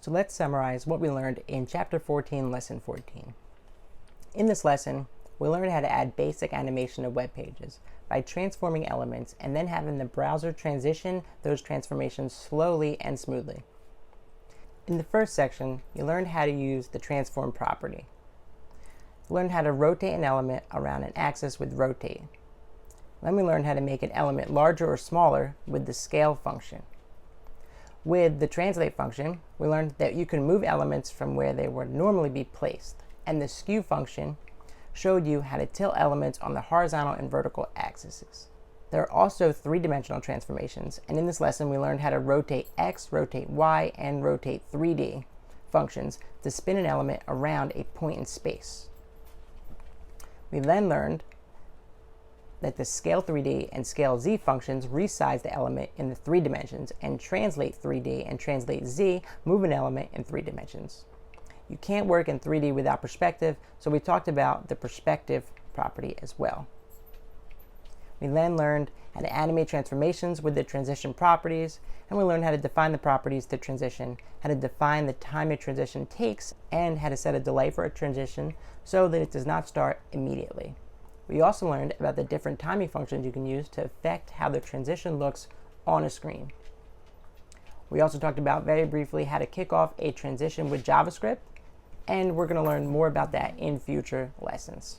So let's summarize what we learned in Chapter 14, Lesson 14. In this lesson, we learned how to add basic animation to web pages by transforming elements and then having the browser transition those transformations slowly and smoothly. In the first section, you learned how to use the transform property. You learned how to rotate an element around an axis with rotate. Then we learned how to make an element larger or smaller with the scale function. With the translate function, we learned that you can move elements from where they would normally be placed, and the skew function showed you how to tilt elements on the horizontal and vertical axes. There are also three-dimensional transformations, and in this lesson we learned how to rotate X, rotate Y, and rotate 3D functions to spin an element around a point in space. We then learned that the scale 3D and scale Z functions resize the element in the 3 dimensions, and translate 3D and translate Z move an element in 3 dimensions. You can't work in 3D without perspective, so we talked about the perspective property as well. We then learned how to animate transformations with the transition properties, and we learned how to define the properties to transition, how to define the time a transition takes, and how to set a delay for a transition so that it does not start immediately. We also learned about the different timing functions you can use to affect how the transition looks on a screen. We also talked about very briefly how to kick off a transition with JavaScript, and we're going to learn more about that in future lessons.